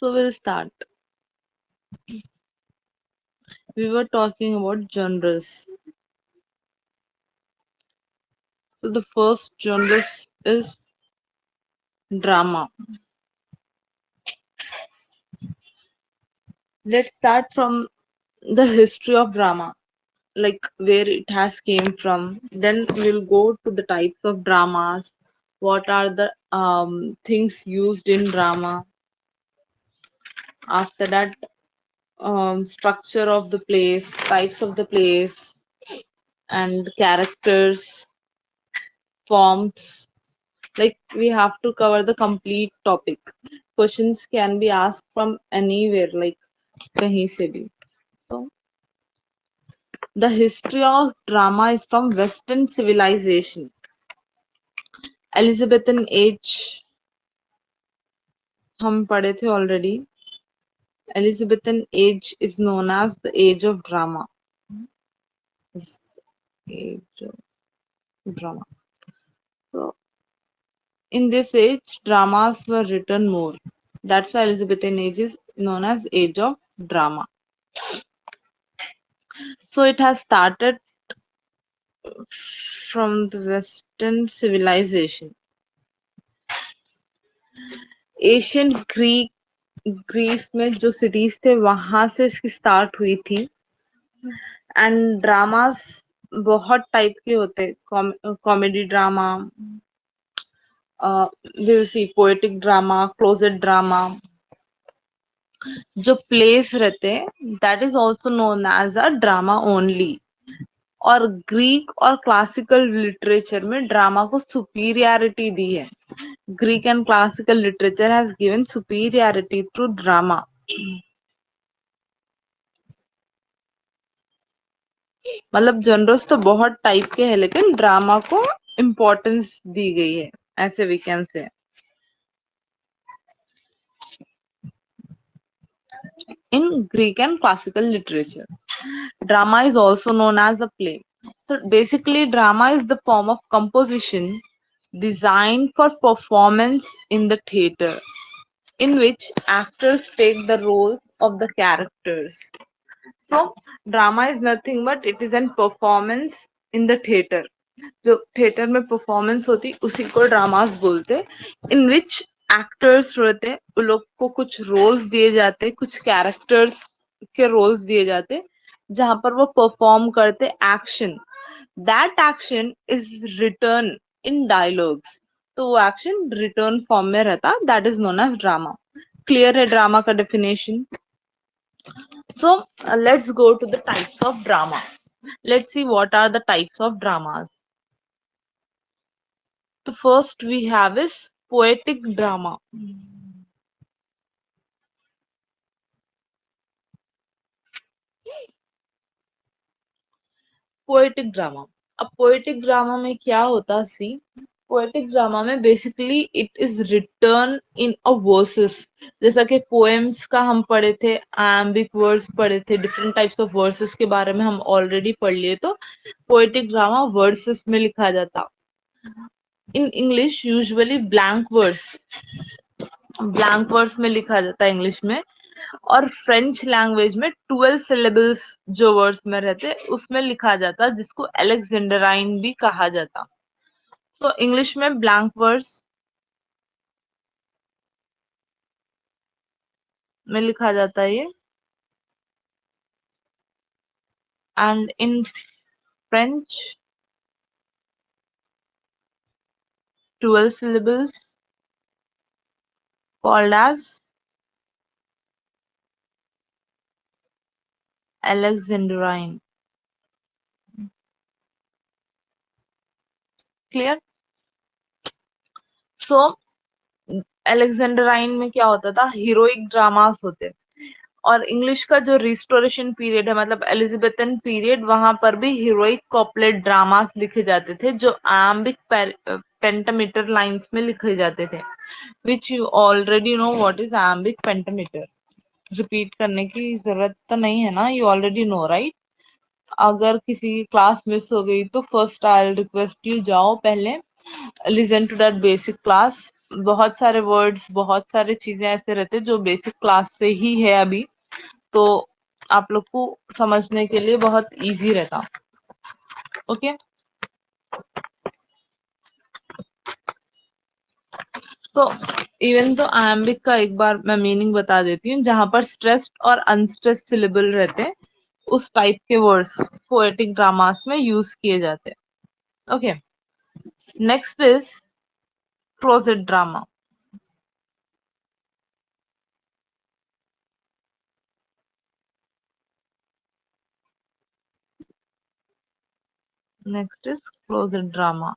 So we'll start. We were talking about genres. So the first genre is drama. Let's start from the history of drama, like where it has came from. Then we'll go to the types of dramas. What are the things used in drama? After that, structure of the plays, types of the plays, and characters, forms. Like we have to cover the complete topic. Questions can be asked from anywhere, like kahin se bhi. So the history of drama is from Western civilization. Elizabethan age हम पढ़े थे already. Elizabethan age is known as the age of drama. It's the age of drama. So in this age, dramas were written more. That's why Elizabethan age is known as age of drama. So it has started from the Western civilization. Ancient Greece में जो cities थे वहां से इसकी start हुई थी. And dramas बहुत type के होते, comedy drama, will see poetic drama, closet drama. जो प्लेस रहते हैं that is also known as a drama only. और ग्रीक और क्लासिकल लिटरेचर में ड्रामा को सुपीरियरिटी दी है. Greek and classical literature has given superiority to drama. मतलब जनरल्स तो बहुत टाइप के हैं लेकिन ड्रामा को इम्पोर्टेंस दी गई है, ऐसे we can say. In Greek and classical literature, drama is also known as a play. So basically, drama is the form of composition designed for performance in the theater, in which actors take the roles of the characters. So, drama is nothing but it is an performance in the theater. जो theatre में performance होती उसी को dramas बोलते. इन विच actors रहते, उन लोग को कुछ रोल्स दिए जाते, कुछ कैरेक्टर्स के रोल्स दिए जाते जहां पर वो परफॉर्म करते action. That action is written in dialogues. तो वो एक्शन रिटर्न फॉर्म में रहता. That is known as drama. Clear है ड्रामा का definition? So let's go to the types of drama. Let's see what are the types of dramas. The first we have is poetic drama. Poetic drama. अब poetic drama में क्या होता सी, poetic drama में basically it is written in a versus. जैसा कि poems का हम पढ़े थे, एम्बिक वर्ड्स पढ़े थे, डिफरेंट टाइप्स ऑफ वर्सेस के बारे में हम ऑलरेडी पढ़ लिए. तो पोएटिक ड्रामा वर्सेस में लिखा जाता. In English usually blank verse में लिखा जाता है इंग्लिश में. और फ्रेंच लैंग्वेज में 12 सिलेबल्स जो वर्ड्स में रहते उसमें लिखा जाता, जिसको अलेक्जेंडराइन भी कहा जाता. तो इंग्लिश में ब्लैंक वर्स में लिखा जाता है ये. And in French 12 syllables called as Alexandrine. Clear? So Alexandrine में क्या होता था, हीरोइक ड्रामास होते. और इंग्लिश का जो रिस्टोरेशन पीरियड है, मतलब एलिजाबेथन पीरियड, वहां पर भी हीरोइक कॉपलेट ड्रामास लिखे जाते थे जो आम्बिक पेंटामीटर लाइंस में लिखे जाते थे. Which you already know what is Ambhik pentameter. Repeat करने की जरूरत तो नहीं है ना, यू ऑलरेडी नो राइट. अगर किसी की क्लास मिस हो गई तो फर्स्ट आई रिक्वेस्ट यू जाओ पहले, listen to that basic class, बहुत सारे वर्ड्स, बहुत सारे चीजें ऐसे रहते हैं जो बेसिक क्लास से ही है अभी, तो आप लोग को समझने के लिए बहुत इजी रहता। ओके, तो इवन तो आयम्बिक का एक बार मैं मीनिंग बता देती हूँ। जहां पर स्ट्रेस्ड और अनस्ट्रेस्ड सिलेबल रहते हैं, उस टाइप के वर्ड्स पोएटिक ड्रामास में यूज किए जाते हैं। Okay, next is closet drama. Next is closet drama.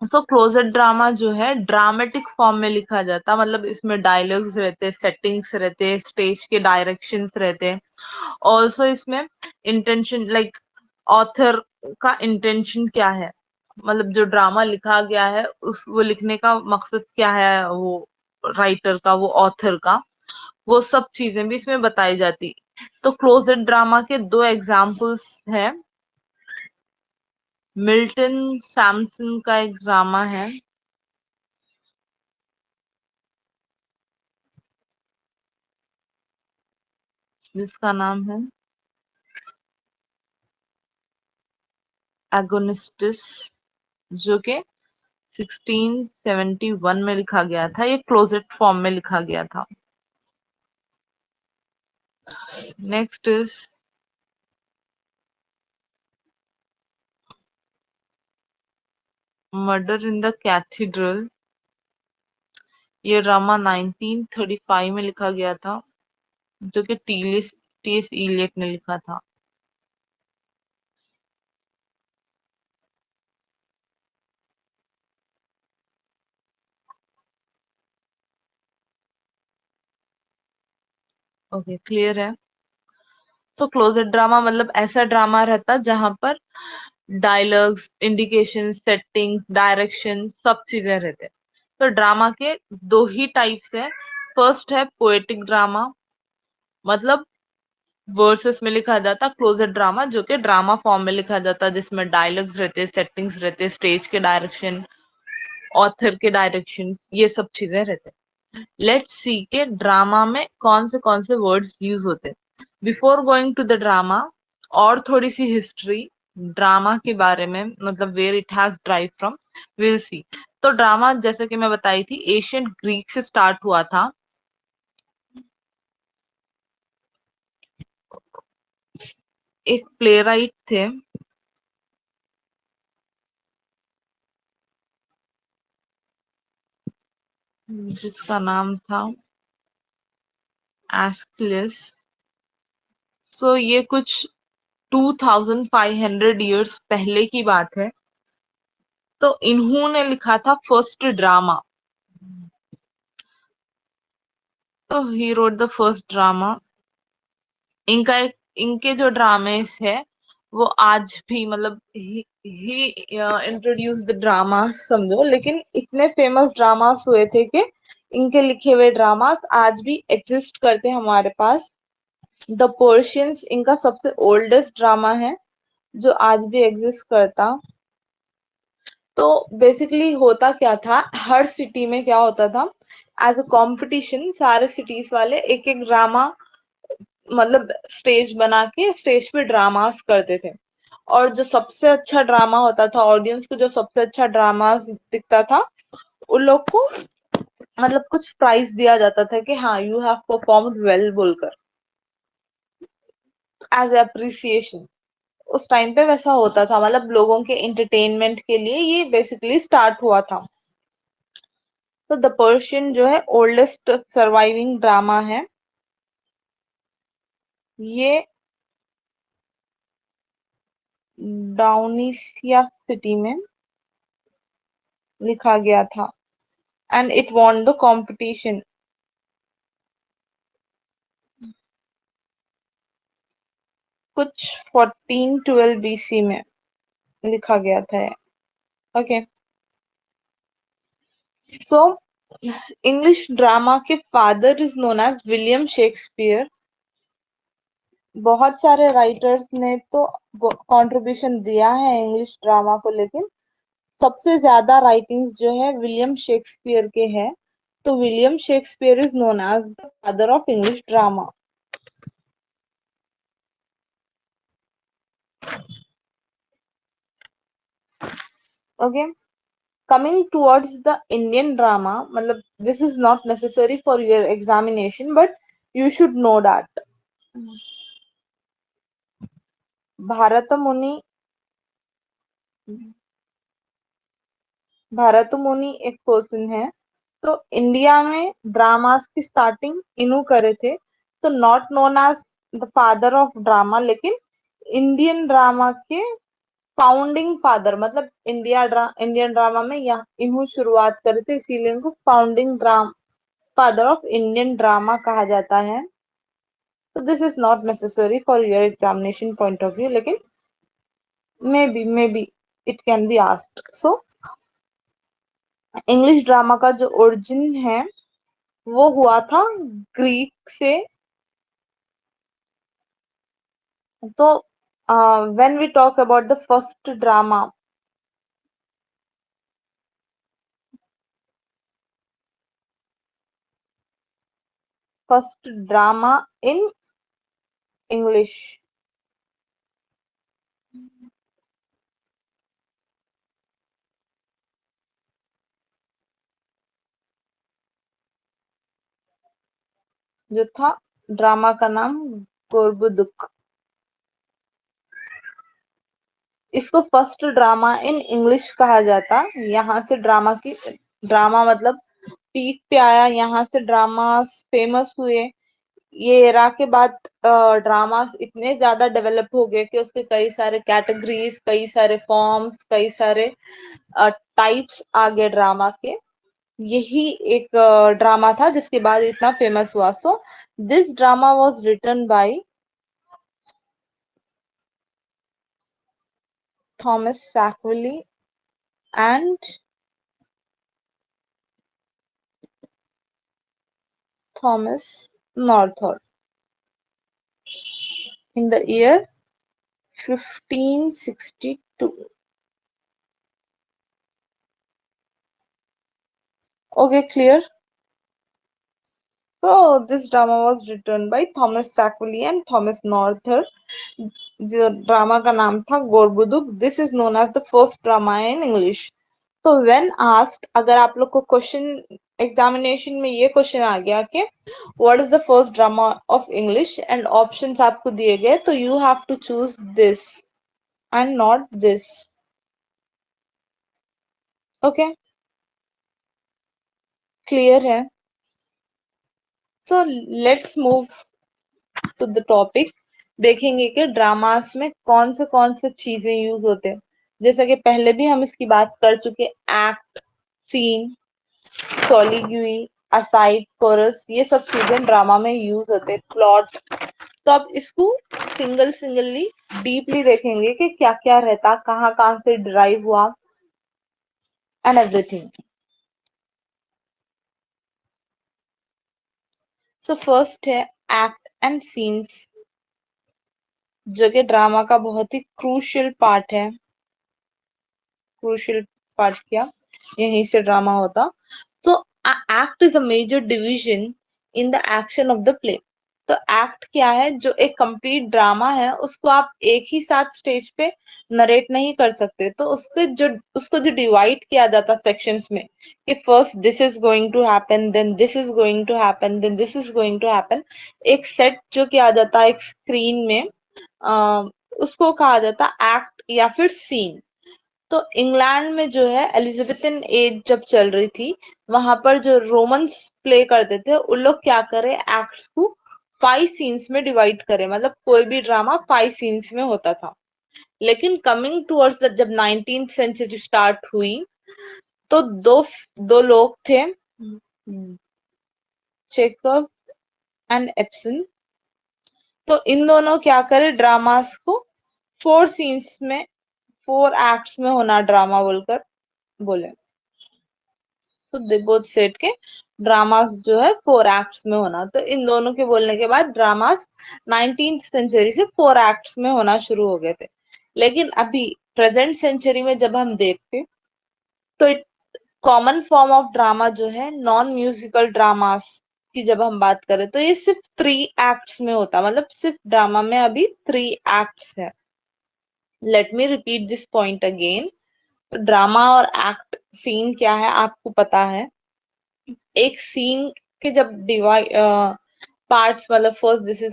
So closet drama जो है ड्रामेटिक फॉर्म में लिखा जाता, मतलब इसमें डायलॉग्स रहते, सेटिंग्स रहते, स्टेज के डायरेक्शंस रहते। ऑल्सो इसमें इंटेंशन, लाइक ऑथर का इंटेंशन क्या है, मतलब जो ड्रामा लिखा गया है उस वो लिखने का मकसद क्या है, वो राइटर का, वो ऑथर का, वो सब चीजें भी इसमें बताई जाती। तो क्लोजेट ड्रामा के दो एग्जाम्पल्स हैं। मिल्टन सैमसन का एक ड्रामा है जिसका नाम है एगोनिस्टिस, जो कि 1671 में लिखा गया था। ये क्लोजेट फॉर्म में लिखा गया था। Next is murder in the cathedral. ये ड्रामा 1935 में लिखा गया था, जो कि टी एस इलियट ने लिखा था। ओके, क्लियर है। तो क्लोजेट ड्रामा मतलब ऐसा ड्रामा रहता जहां पर डायलॉग्स, इंडिकेशन, सेटिंग, डायरेक्शन, सब चीजें रहते। तो ड्रामा के दो ही टाइप्स है। फर्स्ट है पोएटिक ड्रामा, मतलब वर्सेस में लिखा जाता। क्लोजेट ड्रामा जो कि ड्रामा फॉर्म में लिखा जाता, जिसमें डायलॉग्स रहते, सेटिंग्स रहते, स्टेज के डायरेक्शन, ऑथर के डायरेक्शन, ये सब चीजें रहते। लेट्स सी के ड्रामा में कौन से वर्ड्स यूज होते हैं। Before going to the drama, और थोड़ी सी हिस्ट्री ड्रामा के बारे में, मतलब where it has derived from, will see. तो ड्रामा जैसे कि मैं बताई थी एशियंट ग्रीक से स्टार्ट हुआ था। एक प्लेराइट थे जिसका नाम था एस्किलस। सो ये कुछ 2500 ईयर्स पहले की बात है। तो इन्होंने लिखा था फर्स्ट ड्रामा। तो he wrote the first drama. इनके जो ड्रामेस है वो आज भी, मतलब ही इंट्रोड्यूस द ड्रामा समझो, लेकिन इतने फेमस ड्रामास हुए थे कि इनके लिखे हुए ड्रामास आज भी एग्जिस्ट करते हैं हमारे पास। द पर्शियंस इनका सबसे ओल्डेस्ट ड्रामा है जो आज भी एग्जिस्ट करता। तो बेसिकली होता क्या था, हर सिटी में क्या होता था, एज अ कंपटीशन सारे सिटीज वाले एक एक ड्रामा, मतलब स्टेज बना के स्टेज पे ड्रामास करते थे। और जो सबसे अच्छा ड्रामा होता था, ऑडियंस को जो सबसे अच्छा ड्रामा दिखता था, उन लोग को मतलब कुछ प्राइज दिया जाता था कि हाँ यू हैव परफॉर्म्ड वेल बोलकर, एज अप्रिसिएशन। उस टाइम पे वैसा होता था, मतलब लोगों के एंटरटेनमेंट के लिए ये बेसिकली स्टार्ट हुआ था। तो द पर्शियन जो है ओल्डेस्ट सर्वाइविंग ड्रामा है। ये डाउनिसिया सिटी में लिखा गया था and it won the competition. कुछ 1412 बीसी में लिखा गया था। ओके, सो इंग्लिश ड्रामा के father is known as William Shakespeare. बहुत सारे राइटर्स ने तो कंट्रीब्यूशन दिया है इंग्लिश ड्रामा को, लेकिन सबसे ज्यादा राइटिंग्स जो है विलियम शेक्सपियर के हैं, तो William Shakespeare is known as the father of English drama. Okay, coming towards the Indian drama, matlab this is not necessary for your examination, but you should know that Bharatamuni, भारतमुनि एक person है. तो India में dramas की starting इन्हों करे थे, तो not known as the father of drama, लेकिन इंडियन ड्रामा के फाउंडिंग फादर, मतलब इंडियन ड्रामा में यहाँ इन्हों शुरुआत करे थे, इसीलिए इनको founding drama father of Indian drama कहा जाता है. तो this is not necessary for your examination point of view, लेकिन may be it can be asked. So English drama का जो ओरिजिन है वो हुआ था ग्रीक से. तो when we talk about the first drama in English, जो था ड्रामा का नाम गोरबुदुक. इसको फर्स्ट ड्रामा इन इंग्लिश कहा जाता. यहाँ से ड्रामा मतलब पीक पे आया, यहाँ से ड्रामास फेमस हुए. ये एरा के बाद ड्रामास इतने ज्यादा डेवलप हो गए कि उसके कई सारे कैटेगरीज, कई सारे फॉर्म्स, कई सारे टाइप्स आ गए ड्रामा के. यही एक ड्रामा था जिसके बाद इतना फेमस हुआ. So this drama was written by Thomas Sackville and Thomas Norther in the year 1562. Okay, clear? So this drama was written by Thomas Sackville and Thomas Norther. जो ड्रामा का नाम था Gorboduc. This is known as the first drama in English. तो when asked, अगर आप लोग को क्वेश्चन एग्जामिनेशन में ये क्वेश्चन आ गया कि what is the first drama of English and options आपको दिए गए, तो you have to choose this and not this. Okay, clear है? So let's move to the topic. देखेंगे कि ड्रामास में कौन से चीजें यूज होते हैं. जैसा कि पहले भी हम इसकी बात कर चुके, एक्ट, सीन, सॉलिग्यूई, असाइड, कोरस, ये सब चीजें ड्रामा में यूज होते हैं. प्लॉट. तो अब इसको सिंगली डीपली देखेंगे कि क्या क्या रहता, कहाँ कहाँ से डिराइव हुआ एंड एवरीथिंग. सो फर्स्ट है एक्ट एंड सीन्स, जो कि ड्रामा का बहुत ही क्रूशियल पार्ट है. क्रूशियल पार्ट क्या, यहीं से ड्रामा होता. So act is a major division in the action of the play. तो एक्ट क्या है, जो एक कंप्लीट ड्रामा है उसको आप एक ही साथ स्टेज पे नरेट नहीं कर सकते. तो उसको जो डिवाइड किया जाता सेक्शंस में, कि first this is going to happen, then this is going to happen, then this is going to happen. एक सेट जो किया जाता है एक स्क्रीन में, उसको कहा जाता एक्ट या फिर सीन. तो इंग्लैंड में जो है एलिजाबेथन एज जब चल रही थी, वहां पर जो रोमन्स प्ले करते थे, उन लोग क्या करे, एक्ट्स को 5 सीन्स में डिवाइड करे. मतलब कोई भी ड्रामा 5 सीन्स में होता था. लेकिन कमिंग टुवर्ड्स जब 19th सेंचुरी स्टार्ट हुई, तो दो लोग थे, चेकव एंड एप्सन. तो इन दोनों क्या करे, ड्रामास को 4 सीन्स में, 4 एक्ट्स में होना ड्रामा बोलकर बोले. तो दे बोथ सेट के ड्रामास जो है 4 एक्ट्स में होना. तो इन दोनों के बोलने के बाद ड्रामास 19th सेंचुरी से 4 एक्ट्स में होना शुरू हो गए थे. लेकिन अभी प्रेजेंट सेंचुरी में जब हम देखते, तो कॉमन फॉर्म ऑफ ड्रामा जो है नॉन म्यूजिकल ड्रामास की जब हम बात करें तो ये सिर्फ 3 एक्ट्स में होता, मतलब सिर्फ ड्रामा में अभी 3 एक्ट्स है। Let me repeat this point again. तो ड्रामा और एक्ट सीन क्या है आपको पता है। एक सीन के जब डिवाइड पार्ट्स, मतलब फर्स्ट दिस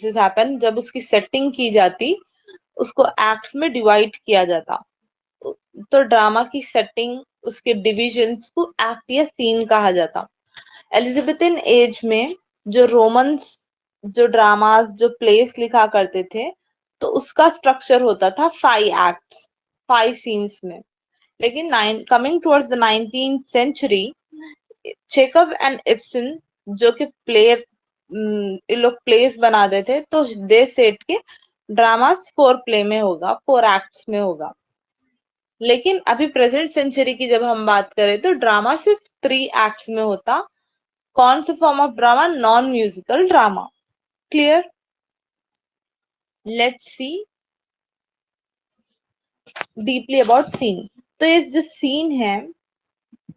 इज हैपन जब उसकी सेटिंग की जाती, उसको एक्ट्स में डिवाइड किया जाता। तो ड्रामा की सेटिंग, उसके डिविजन्स को एक्ट या सीन कहा जाता। एलिजाबेथन एज में जो रोमन्स, जो ड्रामास, जो प्लेस लिखा करते थे, तो उसका स्ट्रक्चर होता था 5 एक्ट्स, 5 सीन्स में। लेकिन coming towards the 19th century, Chekhov and Ibsen जो कि प्लेयर, ये लोग प्लेस बनाते थे, तो दे सेट के ड्रामास 4 प्ले में होगा, 4 एक्ट्स में होगा। लेकिन अभी प्रेजेंट सेंचुरी की जब हम बात करें तो ड्रामा सिर्फ 3 एक्ट्स में होता। कौन सा form of drama? Non musical drama. Clear? Let's see deeply about scene. तो ये जो सीन है,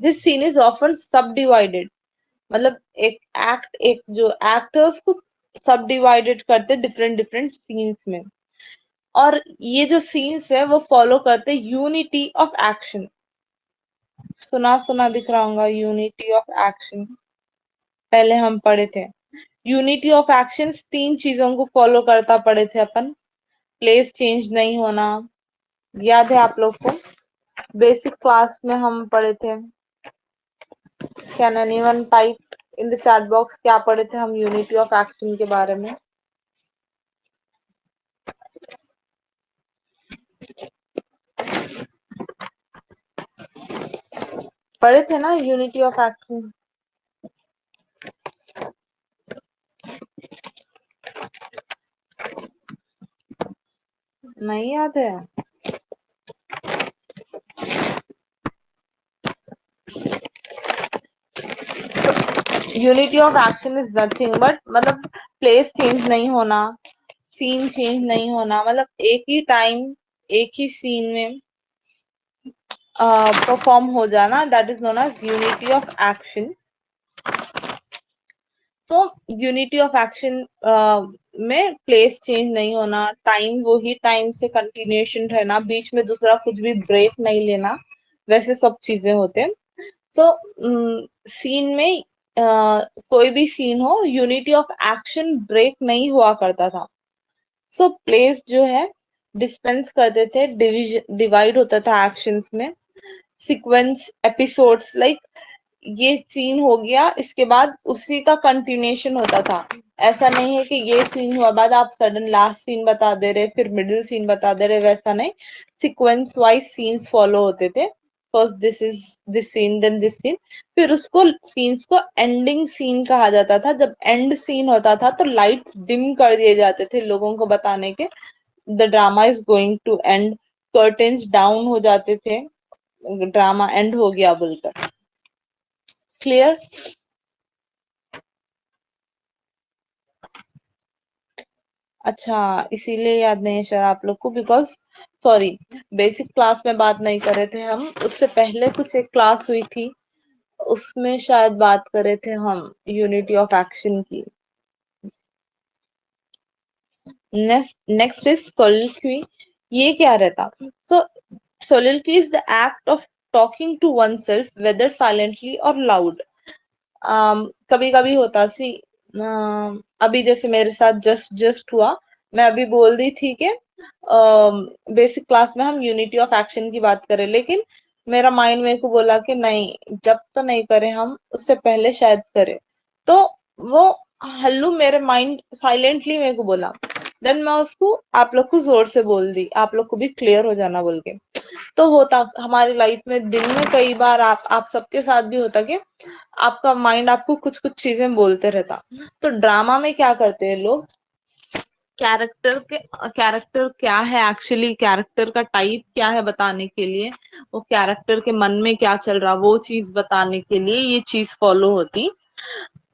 this scene is often subdivided, मतलब एक एक्ट, एक जो एक्ट है उसको सब डिवाइडेड करते डिफरेंट डिफरेंट सीन्स में। और ये जो सीन्स है वो फॉलो करते यूनिटी ऑफ एक्शन। सुना सुना दिख रहा होगा, यूनिटी ऑफ एक्शन पहले हम पढ़े थे। यूनिटी ऑफ एक्शंस 3 चीजों को फॉलो करता पढ़े थे अपन। प्लेस चेंज नहीं होना, याद है आप लोग को? बेसिक क्लास में हम पढ़े थे। Can anyone type in the chat box क्या पढ़े थे हम यूनिटी ऑफ एक्शन के बारे में? पढ़े थे ना यूनिटी ऑफ एक्शन? नहीं याद है? Unity of action is nothing but, मतलब प्लेस चेंज नहीं होना, सीन चेंज नहीं होना, मतलब एक ही टाइम, एक ही सीन में परफॉर्म हो जाना, that is known as unity of action. तो यूनिटी ऑफ एक्शन में प्लेस चेंज नहीं होना, टाइम वही टाइम से कंटिन्यूएशन रहना, बीच में दूसरा कुछ भी ब्रेक नहीं लेना, वैसे सब चीजें होते हैं। तो सीन में कोई भी सीन हो, यूनिटी ऑफ एक्शन ब्रेक नहीं हुआ करता था। सो प्लेस जो है डिस्पेंस करते थे, डिवाइड होता था एक्शंस में, सीक्वेंस एपिसोड्स, लाइक ये सीन हो गया, इसके बाद उसी का कंटिन्यूएशन होता था। ऐसा नहीं है कि ये सीन हुआ बाद आप सडन लास्ट सीन बता दे रहे, फिर मिडिल सीन बता दे रहे, वैसा नहीं। सीक्वेंस वाइज सीन्स फॉलो होते थे। First this is this scene, then this scene, फिर उसको सीन्स को एंडिंग सीन कहा जाता था। जब एंड सीन होता था तो लाइट्स डिम कर दिए जाते थे लोगों को बताने के the drama is going to end, curtains down हो जाते थे, ड्रामा एंड हो गया बोलकर। क्लियर? अच्छा, इसीलिए याद नहीं है शायद आप लोग को, बिकॉज सॉरी, बेसिक क्लास में बात नहीं कर रहे थे हम, उससे पहले कुछ एक क्लास हुई थी, उसमें शायद बात कर रहे थे हम यूनिटी ऑफ एक्शन की। Next is soliloquy. ये क्या रहता? So soliloquy is the act of talking to oneself, whether silently और लाउड। कभी कभी होता सी, अभी जैसे मेरे साथ जस्ट जस्ट हुआ, मैं अभी बोल दी थी कि बेसिक क्लास में हम यूनिटी ऑफ एक्शन की बात करें, लेकिन मेरा माइंड मेरे को बोला कि नहीं, जब तो नहीं करें हम, उससे पहले शायद करें। तो वो हल्लू मेरे माइंड साइलेंटली मेरे को बोला, देन मैं उसको आप लोग को जोर से बोल दी, आप लोग को भी क्लियर हो जाना बोल के। तो होता हमारी लाइफ में दिन में कई बार, आप सबके साथ भी होता कि आपका माइंड आपको कुछ कुछ चीजें बोलते रहता। तो ड्रामा में क्या करते हैं लोग, कैरेक्टर क्या है एक्चुअली, कैरेक्टर का टाइप क्या है बताने के लिए, वो कैरेक्टर के मन में क्या चल रहा वो चीज बताने के लिए ये चीज फॉलो होती।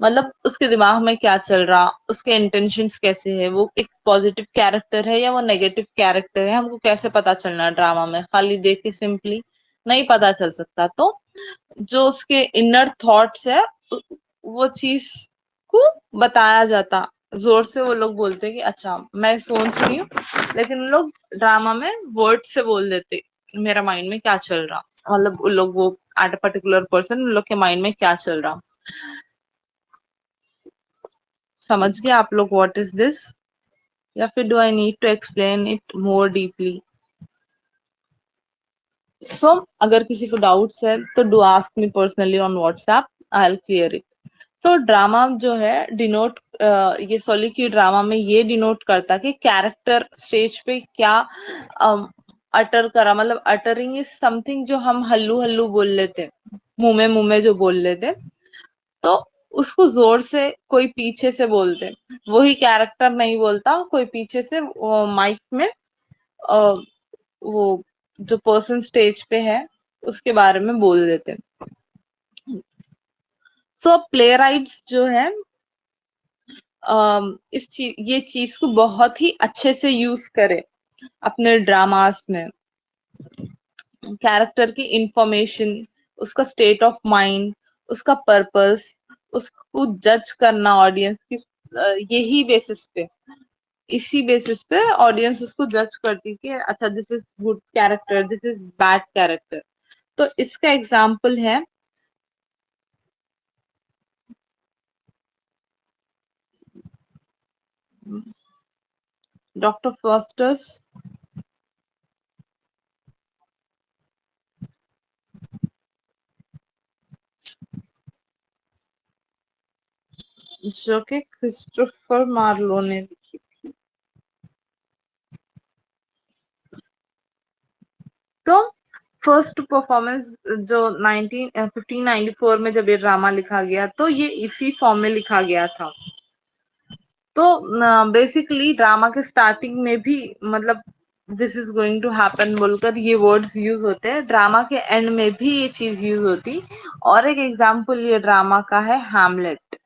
मतलब उसके दिमाग में क्या चल रहा, उसके इंटेंशंस कैसे है, वो एक पॉजिटिव कैरेक्टर है या वो नेगेटिव कैरेक्टर है, हमको कैसे पता चलना ड्रामा में खाली देख के सिंपली? नहीं पता चल सकता। तो जो उसके इनर थॉट्स है वो चीज को बताया जाता, जोर से वो लोग बोलते कि अच्छा मैं सोच रही हूँ, लेकिन उन लोग ड्रामा में वर्ड से बोल देते मेरा माइंड में क्या चल रहा, मतलब उन लोग वो एट अ पर्टिकुलर पर्सन उन लोग के माइंड में क्या चल रहा। समझ गए आप लोग व्हाट इज दिस, या फिर do I need to explain it more deeply? So अगर किसी को डाउट्स है तो do ask me personally on WhatsApp, I will clear it. तो ड्रामा जो है डिनोट, ये सोलिक्यू ड्रामा में ये डिनोट करता कि कैरेक्टर स्टेज पे क्या अटर करा, मतलब अटरिंग इज समथिंग जो हम हल्लू हल्लू बोल लेते, मुंह में जो बोल लेते, तो उसको जोर से कोई पीछे से बोलते, वही कैरेक्टर नहीं बोलता, कोई पीछे से माइक में अ, वो जो पर्सन स्टेज पे है उसके बारे में बोल देते। सो प्ले राइट्स जो है ये चीज को बहुत ही अच्छे से यूज करे अपने ड्रामास में। कैरेक्टर की इंफॉर्मेशन, उसका स्टेट ऑफ माइंड, उसका पर्पस, उसको जज करना ऑडियंस की, यही बेसिस पे, इसी बेसिस पे ऑडियंस उसको जज करती कि अच्छा this is good character, this is bad character. तो इसका एग्जाम्पल है डॉक्टर फॉस्टर्स, जो कि क्रिस्टोफर मार्लो ने लिखी। तो फर्स्ट परफॉर्मेंस जो 1594 में जब ये ड्रामा लिखा गया तो ये इसी फॉर्म में लिखा गया था। तो बेसिकली ड्रामा के स्टार्टिंग में भी मतलब this is going to happen बोलकर ये वर्ड्स यूज होते हैं, ड्रामा के एंड में भी ये चीज यूज होती। और एक एग्जांपल ये ड्रामा का है हैमलेट।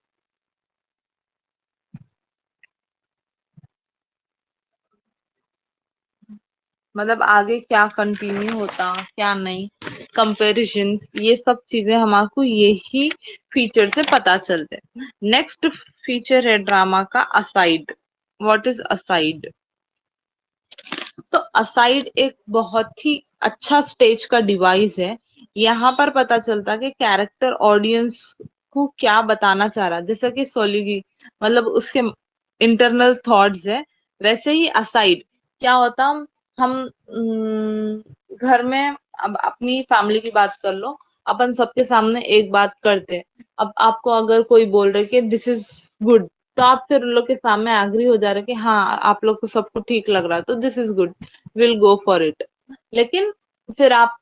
मतलब आगे क्या कंटिन्यू होता क्या नहीं, कंपैरिजन, ये सब चीजें हमारे यही फीचर से पता चलते। नेक्स्ट फीचर है ड्रामा का असाइड। What is aside? तो असाइड एक बहुत ही अच्छा स्टेज का डिवाइस है। यहाँ पर पता चलता कि कैरेक्टर ऑडियंस को क्या बताना चाह रहा है, जैसे कि सोलिगी मतलब उसके इंटरनल थॉट्स है, वैसे ही असाइड क्या होता। हम घर में अब अपनी फैमिली की बात कर लो, अपन सबके सामने एक बात करते हैं। अब आपको अगर कोई बोल रहे कि दिस इज गुड, तो आप फिर उन लोग के सामने एग्री हो जा रहे कि हाँ आप लोग को सबको ठीक लग रहा है तो this is good, will go for it. लेकिन फिर आप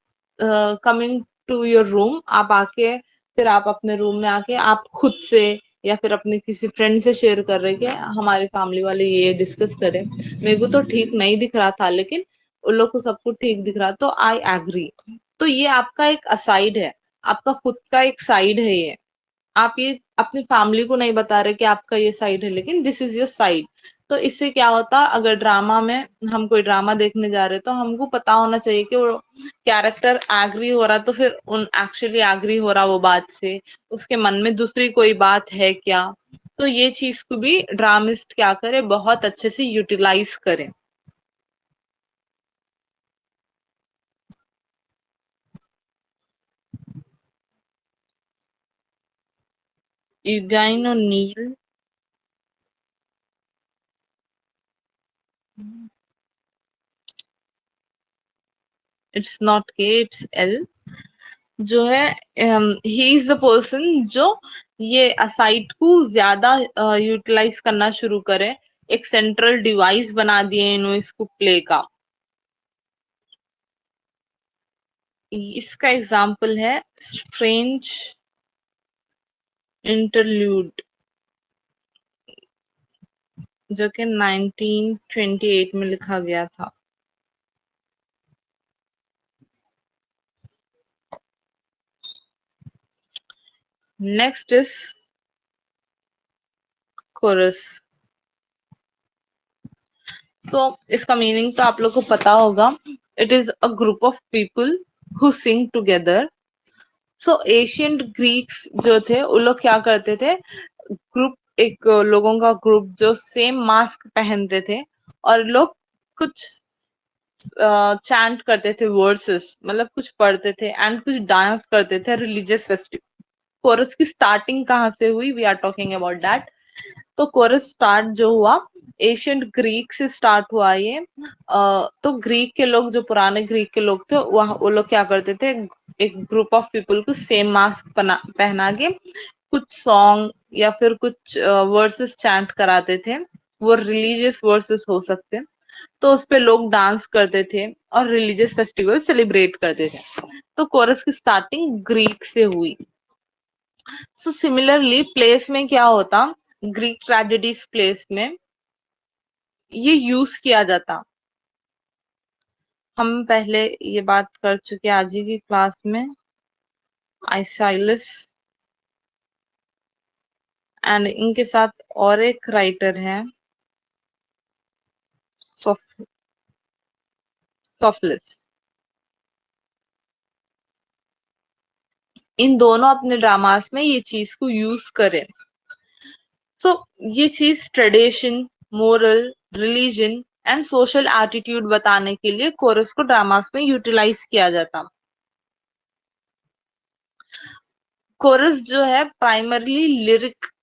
कमिंग टू योर रूम, आप आके फिर आप अपने रूम में आके आप खुद से या फिर अपने किसी फ्रेंड से शेयर कर रहे कि हमारी फैमिली वाले ये डिस्कस करें, मेरे को तो ठीक नहीं दिख रहा था लेकिन उन लोग को सबको ठीक दिख रहा तो आई एग्री। तो ये आपका एक असाइड है, आपका खुद का एक साइड है ये। आप ये अपनी फैमिली को नहीं बता रहे कि आपका ये साइड है, लेकिन दिस इज योर साइड। तो इससे क्या होता, अगर ड्रामा में हम कोई ड्रामा देखने जा रहे हैं तो हमको पता होना चाहिए कि वो कैरेक्टर एग्री हो रहा तो फिर उन एक्चुअली एग्री हो रहा वो बात से, उसके मन में दूसरी कोई बात है क्या। तो ये चीज को भी ड्रामिस्ट क्या करे, बहुत अच्छे से यूटिलाइज करें। यूगाइन और नील, इट्स नॉट के, इट्स एल। जो है ही इज द पर्सन जो ये असाइट को ज्यादा यूटिलाइज करना शुरू करे, एक सेंट्रल डिवाइस बना दिए इन्होंने इसको प्ले का। इसका एग्जाम्पल है स्ट्रेंज इंटरल्यूड, जो कि 1928 में लिखा गया था। Next is chorus. तो इसका मीनिंग तो आप लोग को पता होगा, it is a group of people who sing together. So ancient Greeks जो थे वो लोग क्या करते थे, ग्रुप एक लोगों का ग्रुप जो सेम मास्क पहनते थे और लोग कुछ चैंट करते थे वर्सेस, मतलब कुछ पढ़ते थे एंड कुछ डांस करते थे रिलीजियस फेस्टिवल। कोरस की स्टार्टिंग कहाँ से हुई, we are talking about that. तो कोरस स्टार्ट जो हुआ एशियंट ग्रीक से स्टार्ट हुआ ये। तो ग्रीक के लोग, जो पुराने ग्रीक के लोग थे, वह वो लोग क्या करते थे, एक ग्रुप ऑफ पीपल को सेम मास्क पहना के कुछ सॉन्ग या फिर कुछ वर्सेस चैंट कराते थे। वो रिलीजियस वर्सेस हो सकते, तो उस पे लोग डांस करते थे और रिलीजियस फेस्टिवल सेलिब्रेट करते थे। तो कोरस की स्टार्टिंग ग्रीक से हुई। सो सिमिलरली प्लेस में क्या होता, ग्रीक ट्रेजेडीज प्लेस में ये यूज किया जाता। हम पहले ये बात कर चुके आज ही की क्लास में, आइसाइलस एंड इनके साथ और एक राइटर है सोफिलस। इन दोनों अपने ड्रामास में ये चीज को यूज करें। सो ये चीज tradition, moral, religion and social attitude बताने के लिए कोरस को ड्रामास में यूटिलाइज किया जाता। कोरस जो है प्राइमरली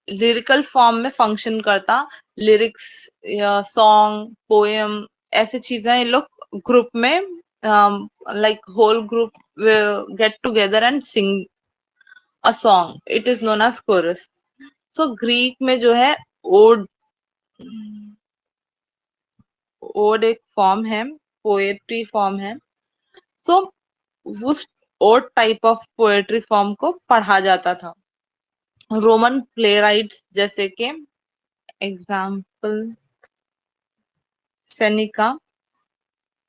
लिरिकल फॉर्म में फंक्शन करता। लिरिक्स या सॉन्ग, पोएम, ऐसे चीजें ये लोग ग्रुप में, like whole group get together and sing a song, it is known as chorus. So Greek में जो है ओड, ओड एक फॉर्म है, पोएट्री फॉर्म है। सो उस ode type of poetry form को पढ़ा जाता था। रोमन प्लेराइट्स जैसे कि एग्जाम्पल सेनिका,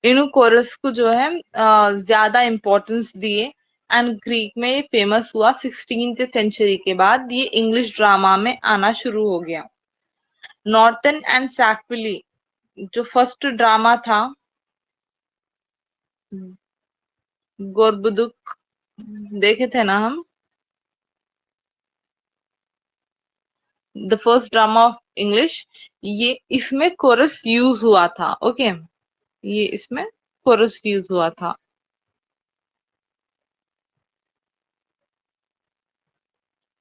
इन कोरस को जो है ज्यादा इम्पोर्टेंस दिए एंड ग्रीक में ये फेमस हुआ। 16th सेंचुरी के बाद ये इंग्लिश ड्रामा में आना शुरू हो गया। नॉर्थन एंड सैक्विली जो फर्स्ट ड्रामा था, गोरबुदुक देखे थे ना हम, the first drama of English, ये इसमें कोरस यूज हुआ था। ओके, ये इसमें कोरस यूज हुआ था।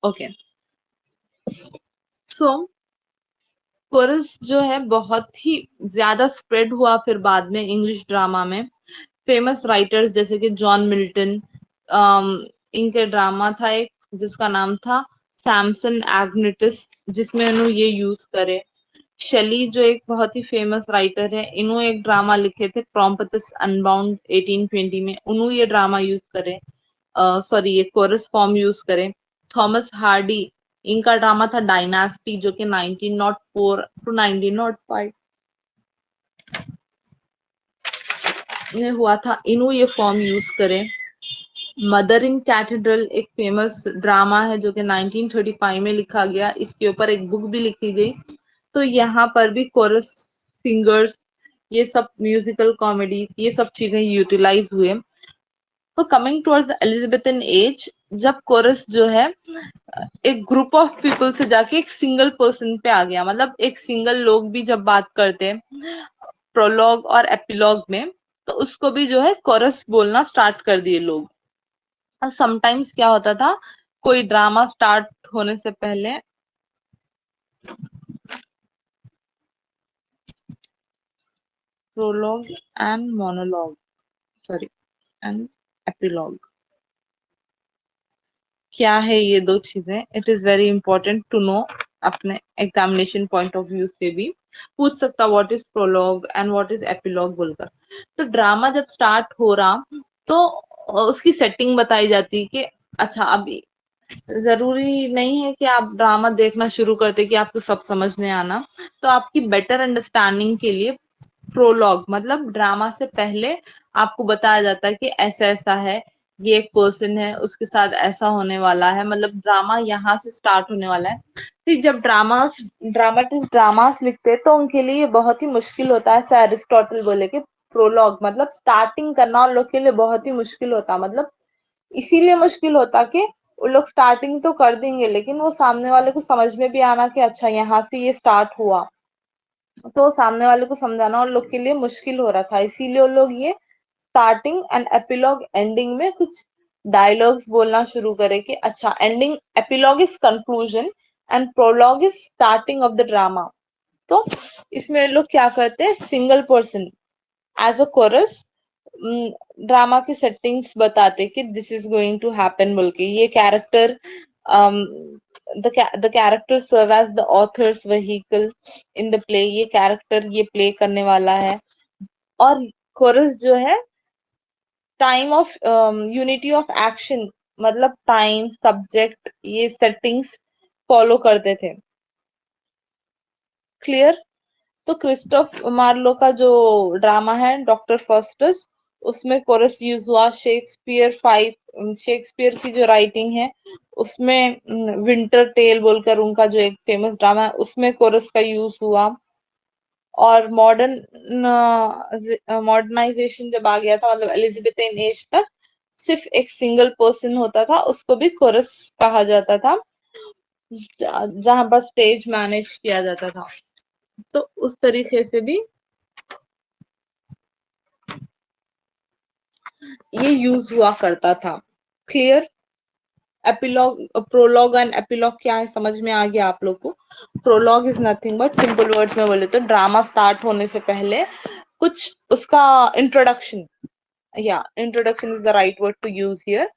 ओके, सो कोरस जो है बहुत ही ज्यादा स्प्रेड हुआ फिर बाद में इंग्लिश ड्रामा में। फेमस राइटर्स जैसे कि जॉन मिल्टन, इनके ड्रामा था एक जिसका नाम था सैमसन एग्नेटिस, जिसमें उन्होंने ये यूज करे। शेली जो एक बहुत ही फेमस राइटर है, इन्होंने एक ड्रामा लिखे थे प्रोम्पतस अनबाउंड 1820 में, उन्होंने ये ड्रामा यूज करे, सॉरी ये कोरस फॉर्म यूज करे। थॉमस हार्डी, इनका ड्रामा था डायनास्टी जो कि 1904 टू 1905 में हुआ था, इन्होंने ये फॉर्म यूज करे। मदर इन कैथेड्रल एक फेमस ड्रामा है जो कि 1935 में लिखा गया, इसके ऊपर एक बुक भी लिखी गई। तो यहाँ पर भी कोरस सिंगर्स, ये सब म्यूजिकल कॉमेडी, ये सब चीजें यूटिलाइज हुए। तो कमिंग टुवर्ड्स एलिजाबेथन एज, जब कोरस जो है एक ग्रुप ऑफ पीपल से जाके एक सिंगल पर्सन पे आ गया, मतलब एक सिंगल लोग भी जब बात करते हैं प्रोलॉग और एपिलॉग में, तो उसको भी जो है कोरस बोलना स्टार्ट कर दिए लोग। और समटाइम्स क्या होता था, कोई ड्रामा स्टार्ट होने से पहले prologue and monologue, sorry and epilogue, क्या है ये दो चीजें, it is very important to know. अपने एग्जामिनेशन पॉइंट ऑफ व्यू से भी पूछ सकता what is prologue and what is epilogue बोलकर। तो ड्रामा जब स्टार्ट हो रहा तो उसकी सेटिंग बताई जाती है कि अच्छा, अभी जरूरी नहीं है कि आप ड्रामा देखना शुरू करते कि आपको सब समझ में आना। तो आपकी बेटर अंडरस्टैंडिंग के लिए प्रोलॉग मतलब ड्रामा से पहले आपको बताया जाता है कि ऐसा ऐसा है, ये एक पर्सन है, उसके साथ ऐसा होने वाला है, मतलब ड्रामा यहाँ से स्टार्ट होने वाला है। फिर जब ड्रामाटिस्ट ड्रामास लिखते हैं तो उनके लिए ये बहुत ही मुश्किल होता है, ऐसा एरिस्टोटल बोले कि प्रोलॉग मतलब स्टार्टिंग करना उन लोग के लिए बहुत ही मुश्किल होता, मतलब इसीलिए मुश्किल होता कि वो लोग स्टार्टिंग तो कर देंगे लेकिन वो सामने वाले को समझ में भी आना कि अच्छा यहाँ से ये स्टार्ट हुआ, तो सामने वाले को समझाना उन लोग के लिए मुश्किल हो रहा था, इसीलिए वो लोग ये स्टार्टिंग एंड एपिलॉग एंडिंग में कुछ डायलॉग्स बोलना शुरू करे कि अच्छा ending epilogue is conclusion and prologue is starting of the drama. तो इसमें लोग क्या करते हैं, single person as a chorus drama की सेटिंग्स बताते कि this is going to happen बोल के, ये character the character serve as the author's vehicle in the play, ये कैरेक्टर ये प्ले करने वाला है। और कोरस जो है time of unity of action, मतलब टाइम सब्जेक्ट ये सेटिंग्स फॉलो करते थे। क्लियर? तो क्रिस्टोफ मार्लो का जो ड्रामा है डॉक्टर फॉस्टस, उसमें कोरस यूज हुआ। शेक्सपियर की जो राइटिंग है उसमें विंटर टेल बोलकर उनका जो एक फेमस ड्रामा है उसमें कोरस का यूज हुआ। और मॉडर्नाइजेशन जब आ गया था, मतलब एलिजाबेथन एज तक सिर्फ एक सिंगल पर्सन होता था, उसको भी कोरस कहा जाता था, जहां पर स्टेज मैनेज किया जाता था। तो उस तरीके से भी ये यूज हुआ करता था। Clear? Epilogue prologue and epilogue क्या है समझ में आ गया आप लोग को? Prologue is nothing but, simple words में बोले तो ड्रामा स्टार्ट होने से पहले कुछ उसका इंट्रोडक्शन, या introduction is the right word to use here.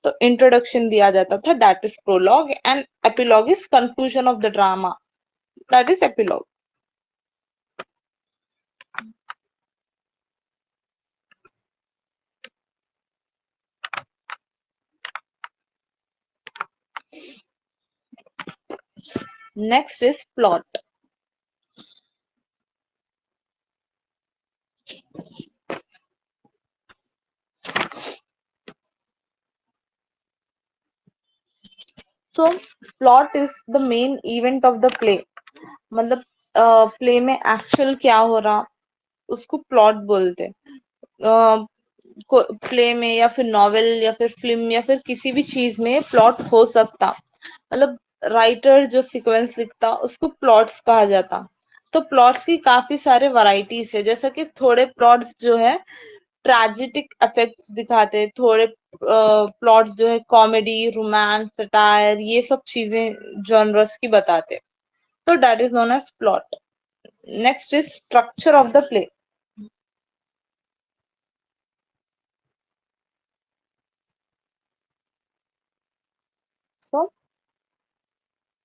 तो इंट्रोडक्शन दिया जाता था, that is prologue, and epilogue is conclusion of the drama, that is epilogue. Next is plot. So plot is the main event of the play, मतलब play में actual क्या हो रहा उसको प्लॉट बोलते। प्ले में या फिर नॉवेल या फिर फिल्म या फिर किसी भी चीज में प्लॉट हो सकता, मतलब राइटर जो सीक्वेंस लिखता उसको प्लॉट्स कहा जाता। तो प्लॉट्स की काफी सारे वैरायटीज है, जैसा कि थोड़े प्लॉट्स जो है ट्रेजिक इफेक्ट्स दिखाते, थोड़े प्लॉट्स जो है कॉमेडी रोमांस सटायर ये सब चीजें जॉनरस की बताते, तो that is known as plot. Next is structure of the play. So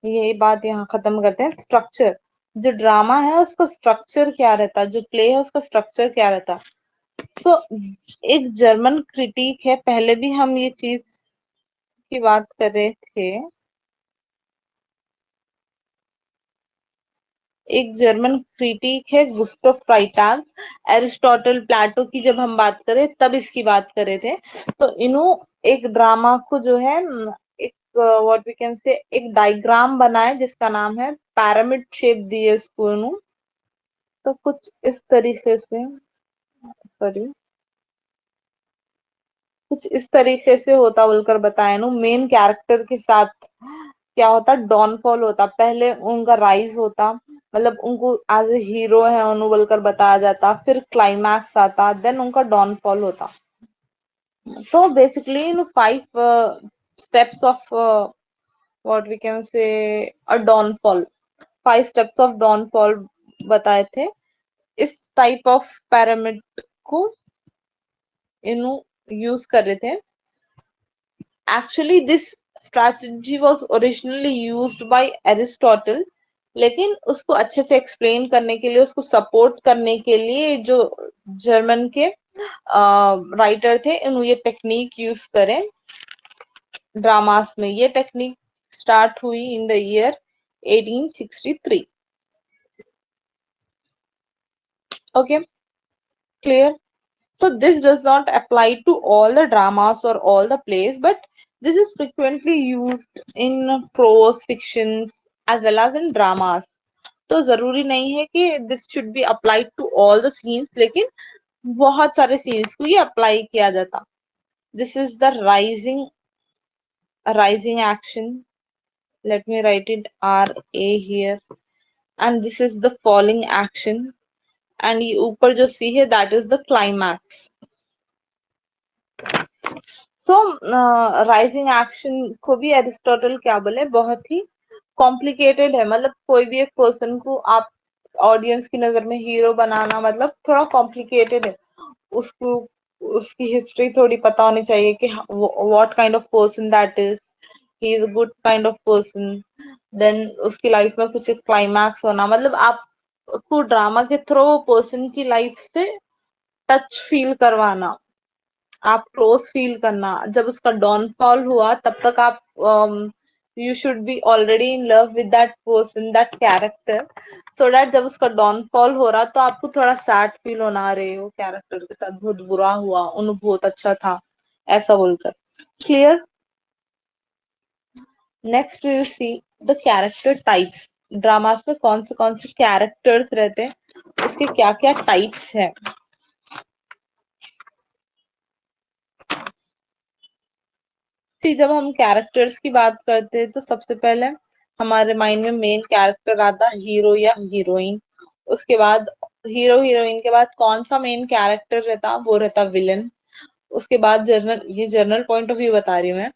यही बात यहाँ खत्म करते हैं। स्ट्रक्चर, जो ड्रामा है उसका स्ट्रक्चर क्या रहता, जो प्ले है उसका स्ट्रक्चर क्या रहता। तो एक जर्मन क्रिटिक है, पहले भी हम ये चीज की बात कर रहे थे, एक जर्मन क्रिटिक है गुस्टोफ फ्राइटाग। एरिस्टोटल प्लेटो की जब हम बात करें तब इसकी बात कर रहे थे। तो इन्हों एक ड्रामा को जो है एक व्हाट वी कैन से एक डायग्राम बनाए जिसका नाम है पैरामिड शेप दिए इसको इन्हों। तो कुछ इस तरीके से, सॉरी, कुछ इस तरीके से होता बोलकर बताया नो। मेन कैरेक्टर के साथ क्या होता, डॉनफॉल होता, पहले उनका राइज होता, मतलब उनको एज ए हीरो है उन्होंने बोलकर बताया जाता, फिर क्लाइमैक्स आता, देन उनका डॉनफॉल होता। तो basically in 5 steps of what we can say a डॉनफॉल, 5 steps of डॉनफॉल बताए थे। इस टाइप ऑफ पैरामिड को इन्हों यूज कर रहे थे। Actually, this strategy was originally used by Aristotle, लेकिन उसको अच्छे से एक्सप्लेन करने के लिए, उसको सपोर्ट करने के लिए जो जर्मन के राइटर थे इन्होंने ये टेक्निक यूज करें ड्रामास में। ये टेक्निक स्टार्ट हुई in the year 1863। Okay, clear? So this does not apply to all the dramas or all the plays, but this is frequently used in prose fictions as well as in dramas. तो जरूरी नहीं है कि this should be applied to all the scenes, लेकिन बहुत सारे scenes को ये अप्लाई किया जाता। This is the rising action, let me write it RA here, and this is the falling action, and ये ऊपर जो C है that is the climax. So rising action को भी एरिस्टोटल क्या बोले, बहुत ही कॉम्प्लिकेटेड है। मतलब कोई भी एक पर्सन को आप ऑडियंस की नजर में हीरो बनाना मतलब थोड़ा कॉम्प्लिकेटेड है। उसको उसकी हिस्ट्री थोड़ी पता होनी चाहिए कि what kind of person that is, he is a good kind of person. Then उसकी लाइफ में कुछ एक क्लाइमैक्स होना, मतलब आपको ड्रामा के थ्रू पर्सन की लाइफ से टच फील करवाना, आप क्लोज फील करना। जब उसका डाउनफॉल हुआ तब तक आप you should be already in love with that person, that character, so that जब उसका डाउनफॉल हो रहा तो आपको थोड़ा सैड फील होना, रहे हो कैरेक्टर के साथ बहुत बुरा हुआ, उन्हें बहुत अच्छा था, ऐसा बोलकर। Clear? Next will see the character types. Dramas में कौन से कैरेक्टर्स रहते हैं, उसके क्या क्या टाइप्स हैं। सी जब हम कैरेक्टर्स की बात करते हैं तो सबसे पहले हमारे माइंड में मेन कैरेक्टर आता है हीरो या हीरोइन। उसके बाद हीरो हीरोइन के बाद कौन सा मेन कैरेक्टर रहता, वो रहता विलन। उसके बाद जनरल पॉइंट ऑफ व्यू बता रही हूँ मैं,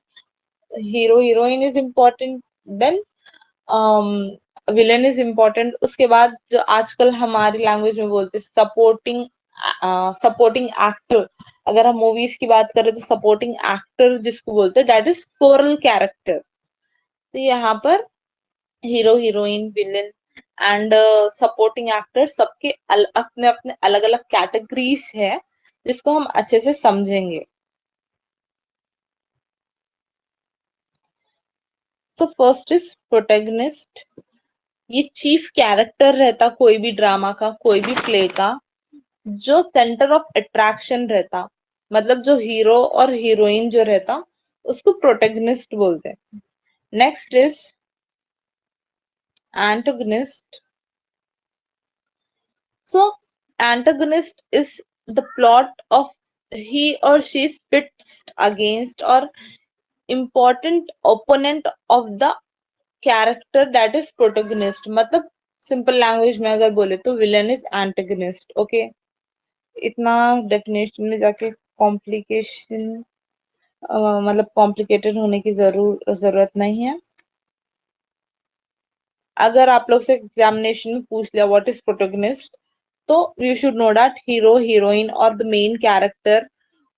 hero heroine is important, then villain is important. उसके बाद जो आजकल हमारी लैंग्वेज में बोलते हैं सपोर्टिंग एक्टर, अगर हम मूवीज की बात करें तो सपोर्टिंग एक्टर जिसको बोलते हैं दैट इज कोरल कैरेक्टर। तो यहाँ पर hero heroine villain and supporting actor सबके अपने अपने अलग अलग कैटेगरीज है जिसको हम अच्छे से समझेंगे। So first is protagonist. ये चीफ कैरेक्टर रहता कोई भी ड्रामा का, कोई भी प्ले का, जो सेंटर ऑफ अट्रैक्शन रहता, मतलब जो हीरो और हीरोइन जो रहता उसको प्रोटेगनिस्ट बोलते हैं। Next is antagonist. So antagonist is the plot of he or she spits against or important opponent of the character that is protagonist। मतलब सिंपल लैंग्वेज में अगर बोले तो विलन इज एंटागनिस्ट। ओके, इतना डेफिनेशन में जाके कॉम्प्लिकेशन मतलब complicated होने की जरूरत नहीं है। अगर आप लोग से एग्जामिनेशन में पूछ लिया व्हाट इज प्रोटोगनिस्ट, तो you should know that hero heroine और the main character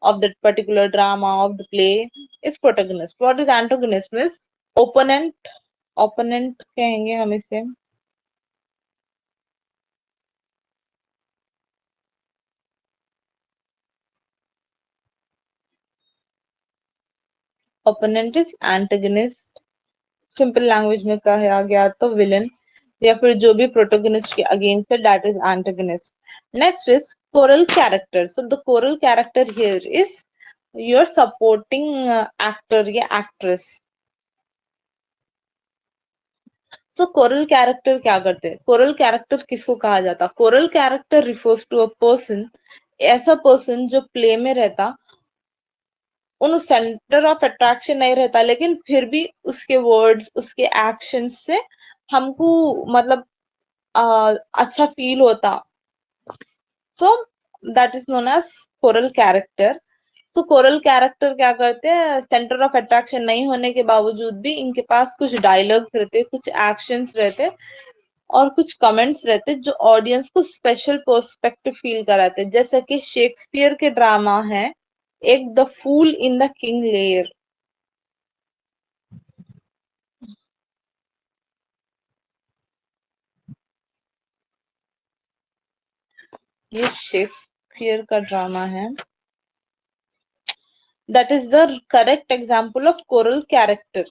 of that particular drama of the play is protagonist. What is antagonist? Means opponent, opponent कहेंगे हम इसे। opponent is antagonist। Simple language में कहा गया तो villain या फिर जो भी प्रोटोगनिस्ट के अगेंस्ट है that is antagonist. Next is choral character. So the choral character here is your supporting actor या एक्ट्रेस। सो कोरल कैरेक्टर क्या करते हैं, कोरल कैरेक्टर किसको कहा जाता, choral character refers to a person, ऐसा पर्सन जो प्ले में रहता, उन सेंटर ऑफ अट्रैक्शन नहीं रहता, लेकिन फिर भी उसके वर्ड्स उसके एक्शंस से हमको मतलब अच्छा फील होता। So that is known as choral character. तो कोरल कैरेक्टर क्या करते हैं, सेंटर ऑफ अट्रैक्शन नहीं होने के बावजूद भी इनके पास कुछ डायलॉग्स रहते, कुछ एक्शंस रहते और कुछ कमेंट्स रहते जो ऑडियंस को स्पेशल पर्सपेक्टिव फील कराते, जैसे कि शेक्सपियर के ड्रामा है एक the fool in the King Lear. ये शेक्सपियर का ड्रामा है, that is the correct example of choral character.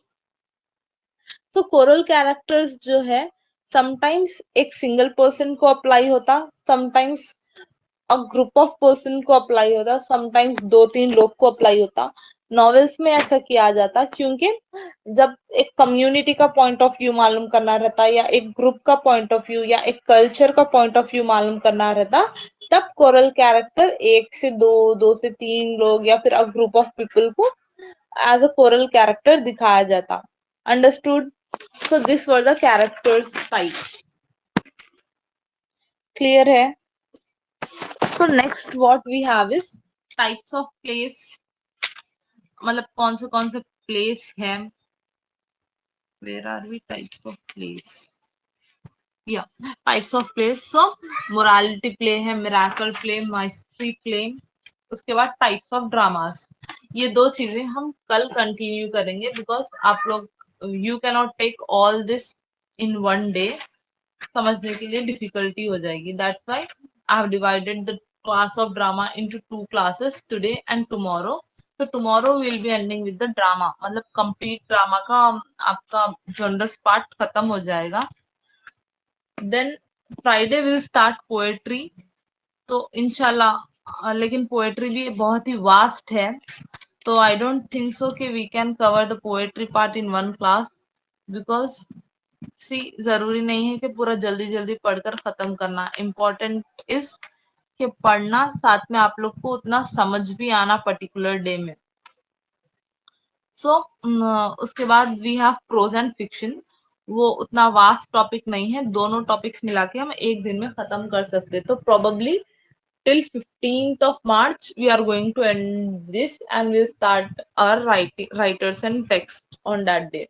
तो कोरल कैरेक्टर्स जो है समटाइम्स एक सिंगल पर्सन को अप्लाई होता, sometimes a group of person को अप्लाई होता, समटाइम्स दो तीन लोग को अप्लाई होता। नॉवेल्स में ऐसा किया जाता क्योंकि जब एक कम्युनिटी का पॉइंट ऑफ व्यू मालूम करना रहता या एक ग्रुप का पॉइंट ऑफ व्यू या एक कल्चर का पॉइंट ऑफ व्यू मालूम करना रहता, तब कोरल कैरेक्टर एक से दो, दो से तीन लोग या फिर अ ग्रुप ऑफ पीपल को एज अ कोरल कैरेक्टर दिखाया जाता. Understood? So this were the characters types. Clear है? So next what we have is types of plays. मतलब कौन से प्लेस है. Where are we? Types of plays. या types of plays. So morality play है, miracle play, mystery play. उसके बाद types of dramas. ये दो चीजें हम कल कंटिन्यू करेंगे बिकॉज आप लोग you can not take all this in one day. समझने के लिए डिफिकल्टी हो जाएगी. That's why I have divided the class of drama into two classes, today and tomorrow. तो tomorrow will be ending with the drama. मतलब complete drama का आपका genres part खत्म हो जाएगा. Then Friday will start poetry. तो इंशाल्लाह, लेकिन पोएट्री भी बहुत ही वास्ट है. तो आई डोंट थिंक सो कि we can cover the poetry part in one class. Because see, जरूरी नहीं है कि पूरा जल्दी जल्दी पढ़कर खत्म करना. इम्पोर्टेंट इज कि पढ़ना, साथ में आप लोग को उतना समझ भी आना पर्टिकुलर डे में. सो उसके बाद we have prose and fiction. वो उतना वास्ट टॉपिक नहीं है. दोनों टॉपिक्स मिला के हम एक दिन में खत्म कर सकते. तो probably till 15th of March we are going to end this and we'll start our writers and text on that day.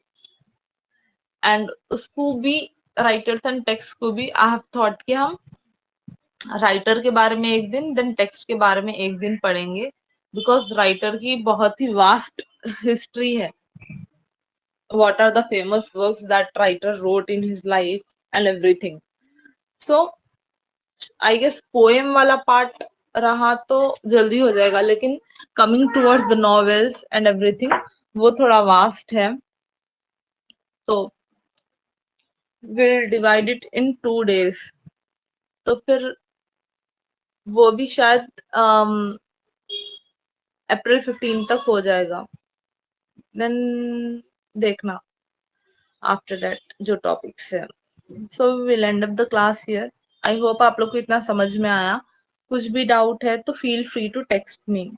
And उसको भी, writers and text को भी I have thought कि हम राइटर के बारे में एक दिन, देन टेक्स्ट के बारे में एक दिन पढ़ेंगे. बिकॉज राइटर की बहुत ही वास्ट हिस्ट्री है. what are the famous works that writer wrote in his life and everything. So I guess poem वाला पार्ट रहा तो जल्दी हो जाएगा, लेकिन coming towards the novels and everything वो थोड़ा वास्ट है. तो will divide it in 2 days. तो फिर वो भी शायद अप्रैल 15 तक हो जाएगा. देन देखना आफ्टर दैट जो टॉपिक्स है. So will and up the class here. I hope आप लोग को इतना समझ में आया. कुछ भी डाउट है तो feel free to text me.